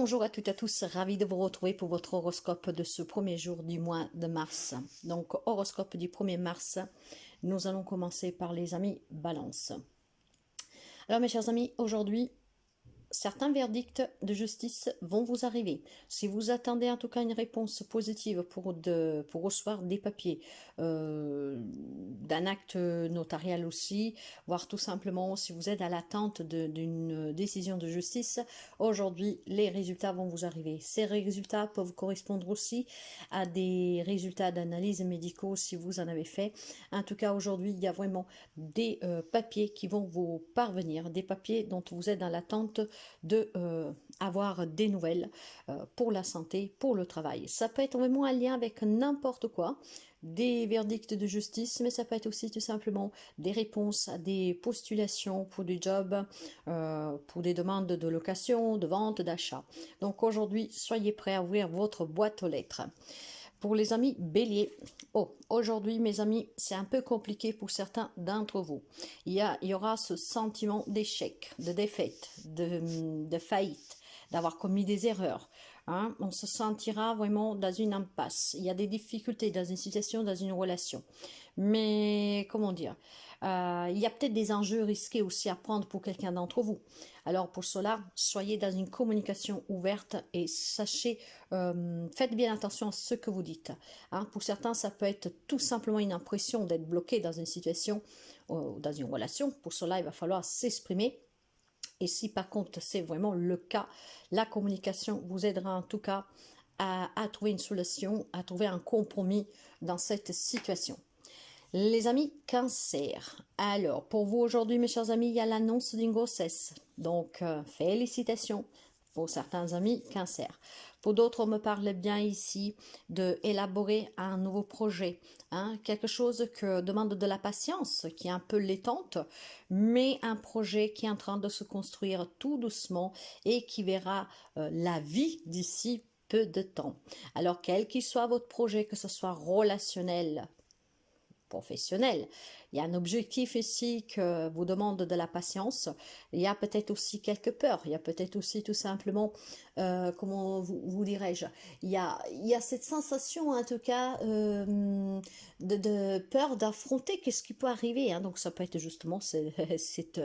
Bonjour à toutes et à tous, ravi de vous retrouver pour votre horoscope de ce premier jour du mois de mars. Donc, horoscope du 1er mars, nous allons commencer par les amis Balance. Alors mes chers amis, aujourd'hui, certains verdicts de justice vont vous arriver. Si vous attendez en tout cas une réponse positive pour recevoir des papiers, d'un acte notarial aussi, voire tout simplement si vous êtes à l'attente d'une décision de justice, aujourd'hui les résultats vont vous arriver. Ces résultats peuvent correspondre aussi à des résultats d'analyse médicaux si vous en avez fait. En tout cas aujourd'hui il y a vraiment des papiers qui vont vous parvenir, des papiers dont vous êtes dans l'attente de avoir des nouvelles pour la santé, pour le travail. Ça peut être vraiment un lien avec n'importe quoi, des verdicts de justice, mais ça peut être aussi tout simplement des réponses à des postulations pour des jobs, pour des demandes de location, de vente, d'achat. Donc aujourd'hui, soyez prêts à ouvrir votre boîte aux lettres. Pour les amis Bélier, aujourd'hui mes amis, c'est un peu compliqué pour certains d'entre vous. Il y aura ce sentiment d'échec, de défaite, de faillite, d'avoir commis des erreurs. On se sentira vraiment dans une impasse. Il y a des difficultés dans une situation, dans une relation. Mais comment dire, il y a peut-être des enjeux risqués aussi à prendre pour quelqu'un d'entre vous. Alors pour cela, soyez dans une communication ouverte et sachez, faites bien attention à ce que vous dites. Pour certains, ça peut être tout simplement une impression d'être bloqué dans une situation, dans une relation. Pour cela, il va falloir s'exprimer. Et si par contre c'est vraiment le cas, la communication vous aidera en tout cas à trouver une solution, à trouver un compromis dans cette situation. Les amis Cancer, alors pour vous aujourd'hui mes chers amis, il y a l'annonce d'une grossesse, donc félicitations pour certains amis Cancer. Pour d'autres, on me parle bien ici d'élaborer un nouveau projet, quelque chose que demande de la patience, qui est un peu laitante, mais un projet qui est en train de se construire tout doucement et qui verra la vie d'ici peu de temps. Alors quel qu'il soit votre projet, que ce soit relationnel, professionnel, il y a un objectif ici que vous demande de la patience, il y a peut-être aussi quelques peurs, il y a peut-être aussi tout simplement, comment vous dirais-je, il y a cette sensation en tout cas de peur d'affronter qu'est-ce qui peut arriver, donc ça peut être justement cette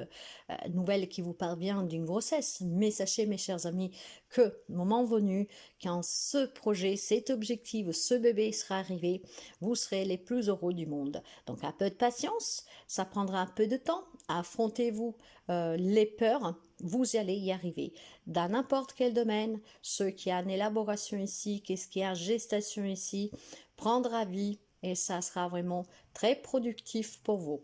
nouvelle qui vous parvient d'une grossesse, mais sachez mes chers amis que moment venu, quand ce projet, cet objectif, ce bébé sera arrivé, vous serez les plus heureux du monde. Donc un peu de patience, ça prendra un peu de temps, affrontez-vous les peurs, vous allez y arriver. Dans n'importe quel domaine, ce qui est en élaboration ici, qu'est-ce qui est en gestation ici, prendra vie et ça sera vraiment très productif pour vous.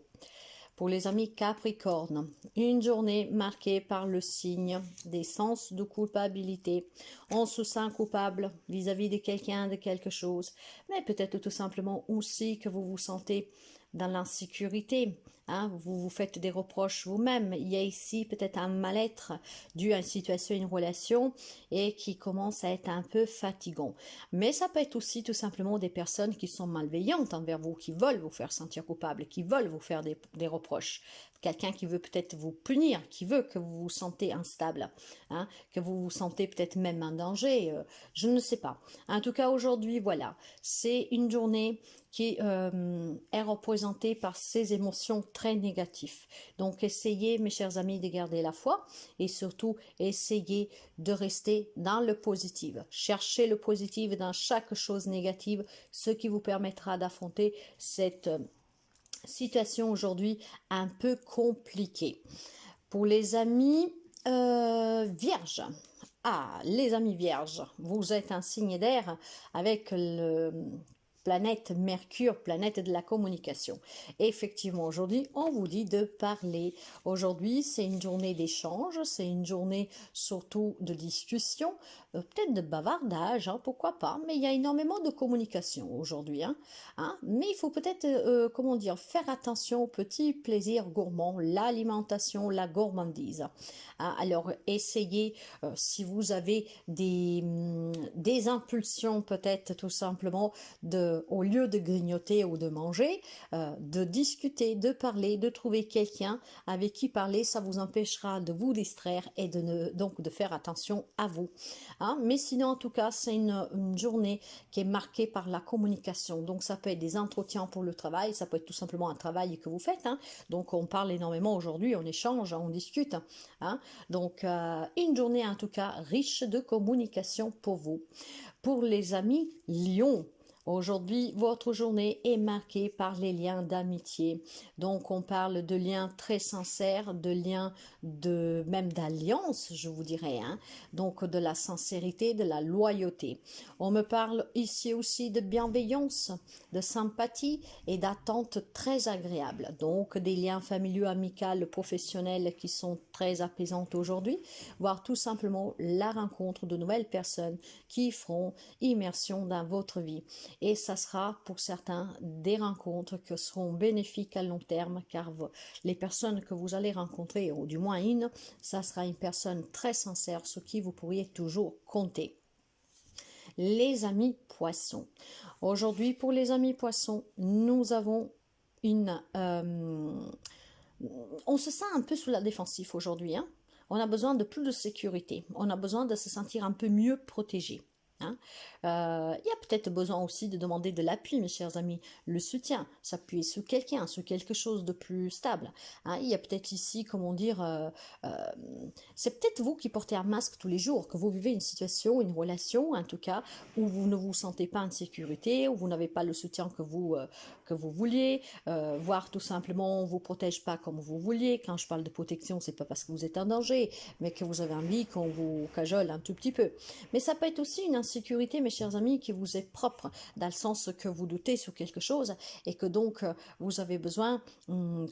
Pour les amis Capricorne, une journée marquée par le signe des sens de culpabilité. On se sent coupable vis-à-vis de quelqu'un, de quelque chose, mais peut-être tout simplement aussi que vous vous sentez dans l'insécurité, vous vous faites des reproches vous-même. Il y a ici peut-être un mal-être dû à une situation, une relation et qui commence à être un peu fatigant. Mais ça peut être aussi tout simplement des personnes qui sont malveillantes envers vous, qui veulent vous faire sentir coupable, qui veulent vous faire des reproches. Quelqu'un qui veut peut-être vous punir, qui veut que vous vous sentez instable, que vous vous sentez peut-être même en danger, je ne sais pas. En tout cas aujourd'hui, voilà, c'est une journée qui est représentée par ces émotions très négatives. Donc essayez mes chers amis de garder la foi et surtout essayez de rester dans le positif. Cherchez le positif dans chaque chose négative, ce qui vous permettra d'affronter cette situation aujourd'hui un peu compliquée. Pour les amis vierges, les amis vierges, vous êtes un signe d'air avec le planète Mercure, planète de la communication. Effectivement, aujourd'hui, on vous dit de parler. Aujourd'hui, c'est une journée d'échange, c'est une journée surtout de discussion, peut-être de bavardage, pourquoi pas, mais il y a énormément de communication aujourd'hui. Mais il faut peut-être, comment dire, faire attention aux petits plaisirs gourmands, l'alimentation, la gourmandise. Alors, essayez, si vous avez des impulsions, peut-être tout simplement, de au lieu de grignoter ou de manger, de discuter, de parler, de trouver quelqu'un avec qui parler, ça vous empêchera de vous distraire et donc de faire attention à vous. Hein. Mais sinon, en tout cas, c'est une journée qui est marquée par la communication. Donc, ça peut être des entretiens pour le travail, ça peut être tout simplement un travail que vous faites. Hein. Donc, on parle énormément aujourd'hui, on échange, on discute. Hein. Donc, une journée en tout cas riche de communication pour vous. Pour les amis Lion, aujourd'hui, votre journée est marquée par les liens d'amitié. Donc, on parle de liens très sincères, de liens même d'alliance, je vous dirais. Hein. Donc, de la sincérité, de la loyauté. On me parle ici aussi de bienveillance, de sympathie et d'attente très agréable. Donc, des liens familiaux, amicaux, professionnels qui sont très apaisants aujourd'hui, voire tout simplement la rencontre de nouvelles personnes qui feront immersion dans votre vie. Et ça sera pour certains des rencontres qui seront bénéfiques à long terme, car les personnes que vous allez rencontrer, ou du moins ça sera une personne très sincère sur qui vous pourriez toujours compter. Les amis poissons. Aujourd'hui, pour les amis poissons, nous avons on se sent un peu sous la défensive aujourd'hui. Hein. On a besoin de plus de sécurité. On a besoin de se sentir un peu mieux protégé. Hein. Il y a peut-être besoin aussi de demander de l'appui, mes chers amis, le soutien, s'appuyer sur quelqu'un, sur quelque chose de plus stable. Hein. Il y a peut-être ici, comment dire, c'est peut-être vous qui portez un masque tous les jours, que vous vivez une situation, une relation, en tout cas, où vous ne vous sentez pas en sécurité, où vous n'avez pas le soutien que vous vouliez, voire tout simplement, on ne vous protège pas comme vous vouliez. Quand je parle de protection, c'est pas parce que vous êtes en danger, mais que vous avez envie qu'on vous cajole un tout petit peu. Mais ça peut être aussi une insécurité, mes chers amis, qui vous est propre, dans le sens que vous doutez sur quelque chose et que donc vous avez besoin,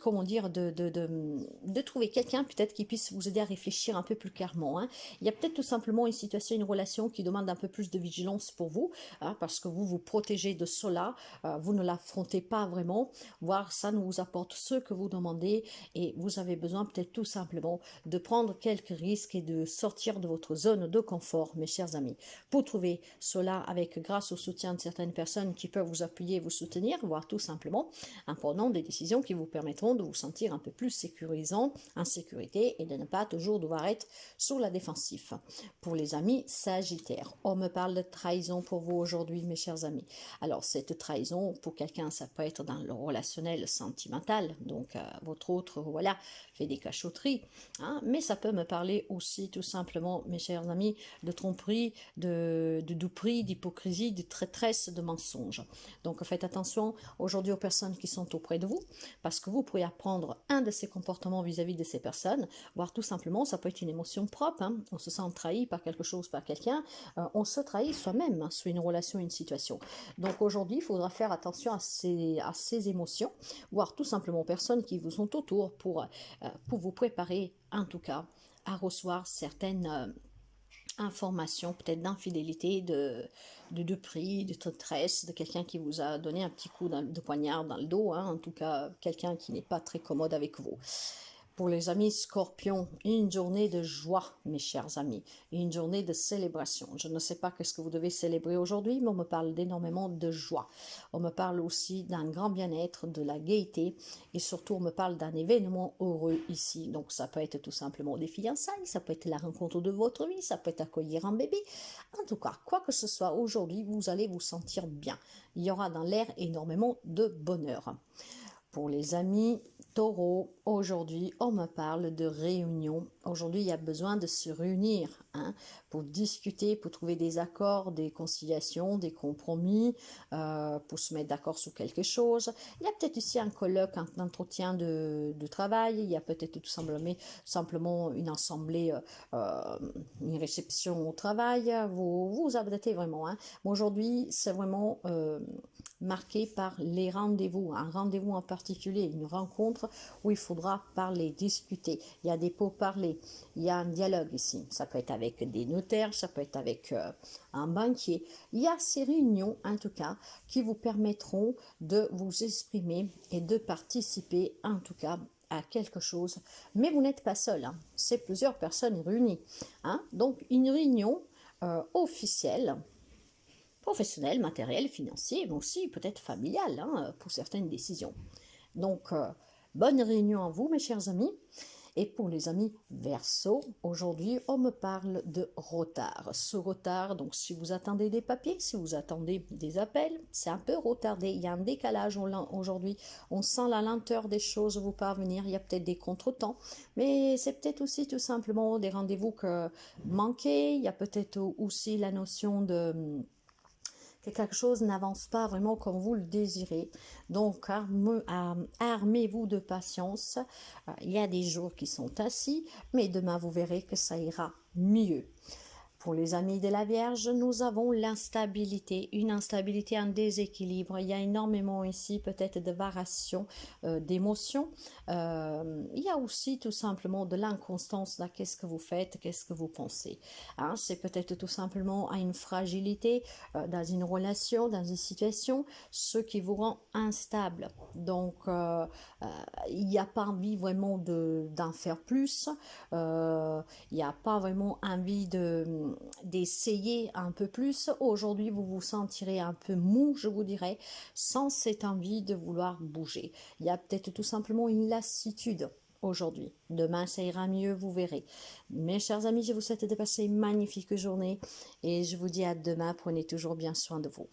comment dire, de trouver quelqu'un peut-être qui puisse vous aider à réfléchir un peu plus clairement. Hein. Il y a peut-être tout simplement une situation, une relation qui demande un peu plus de vigilance pour vous, hein, parce que vous vous protégez de cela, vous ne l'affrontez pas vraiment, voire ça ne vous apporte ce que vous demandez et vous avez besoin peut-être tout simplement de prendre quelques risques et de sortir de votre zone de confort, mes chers amis. Pour trouver cela grâce au soutien de certaines personnes qui peuvent vous appuyer et vous soutenir, voire tout simplement en prenant des décisions qui vous permettront de vous sentir un peu plus sécurisant, en sécurité et de ne pas toujours devoir être sur la défensive. Pour les amis Sagittaires, on me parle de trahison pour vous aujourd'hui, mes chers amis. Alors, cette trahison, pour quelqu'un, ça peut être dans le relationnel sentimental, donc votre autre, voilà, fait des cachotteries, hein, mais ça peut me parler aussi tout simplement, mes chers amis, de tromperie, de duperie, d'hypocrisie, de traîtresse, de mensonge. Donc faites attention aujourd'hui aux personnes qui sont auprès de vous, parce que vous pourriez apprendre un de ces comportements vis-à-vis de ces personnes, voire tout simplement, ça peut être une émotion propre, hein, on se sent trahi par quelque chose, par quelqu'un, on se trahit soi-même, hein, sur une relation, une situation. Donc aujourd'hui, il faudra faire attention à ces émotions, voire tout simplement aux personnes qui vous sont autour pour vous préparer, en tout cas, à recevoir certaines informations, peut-être d'infidélité, de prix, de traîtresse, de quelqu'un qui vous a donné un petit coup de poignard dans le dos, hein, en tout cas, quelqu'un qui n'est pas très commode avec vous. Pour les amis Scorpions, une journée de joie, mes chers amis, une journée de célébration. Je ne sais pas qu'est-ce que vous devez célébrer aujourd'hui, mais on me parle d'énormément de joie. On me parle aussi d'un grand bien-être, de la gaieté, et surtout on me parle d'un événement heureux ici. Donc ça peut être tout simplement des fiançailles, ça peut être la rencontre de votre vie, ça peut être accueillir un bébé. En tout cas, quoi que ce soit aujourd'hui, vous allez vous sentir bien. Il y aura dans l'air énormément de bonheur. Pour les amis Taureau, aujourd'hui, on me parle de réunion. Aujourd'hui, il y a besoin de se réunir, hein, pour discuter, pour trouver des accords, des conciliations, des compromis, pour se mettre d'accord sur quelque chose. Il y a peut-être ici un colloque, un entretien de travail. Il y a peut-être tout simplement une assemblée, une réception au travail. Vous adaptez vraiment. Hein. Aujourd'hui, c'est vraiment marqué par les rendez-vous, un rendez-vous en particulier, une rencontre où il faudra parler, discuter. Il y a des pourparlers, il y a un dialogue ici. Ça peut être avec des notaires, ça peut être avec un banquier. Il y a ces réunions, en tout cas, qui vous permettront de vous exprimer et de participer, en tout cas, à quelque chose. Mais vous n'êtes pas seul, hein. C'est plusieurs personnes réunies. Hein. Donc, une réunion officielle professionnel, matériel, financier, mais aussi peut-être familial hein, pour certaines décisions. Donc, bonne réunion à vous, mes chers amis. Et pour les amis Verseau, aujourd'hui, on me parle de retard. Ce retard, donc si vous attendez des papiers, si vous attendez des appels, c'est un peu retardé. Il y a un décalage aujourd'hui. On sent la lenteur des choses vous parvenir. Il y a peut-être des contretemps, mais c'est peut-être aussi tout simplement des rendez-vous que manqués. Il y a peut-être aussi la notion de que quelque chose n'avance pas vraiment comme vous le désirez. Donc, armez-vous de patience. Il y a des jours qui sont assis, mais demain, vous verrez que ça ira mieux. Pour les amis de la Vierge, nous avons l'instabilité, une instabilité, un déséquilibre. Il y a énormément ici peut-être de variations d'émotions. Il y a aussi tout simplement de l'inconstance dans qu'est-ce que vous faites, qu'est-ce que vous pensez. Hein, c'est peut-être tout simplement à une fragilité dans une relation, dans une situation, ce qui vous rend instable. Donc, il n'y a pas envie vraiment d'en faire plus. Il n'y a pas vraiment envie d'essayer un peu plus. Aujourd'hui, vous vous sentirez un peu mou, je vous dirais, sans cette envie de vouloir bouger. Il y a peut-être tout simplement une lassitude aujourd'hui. Demain, ça ira mieux, vous verrez. Mes chers amis, je vous souhaite de passer une magnifique journée et je vous dis à demain. Prenez toujours bien soin de vous.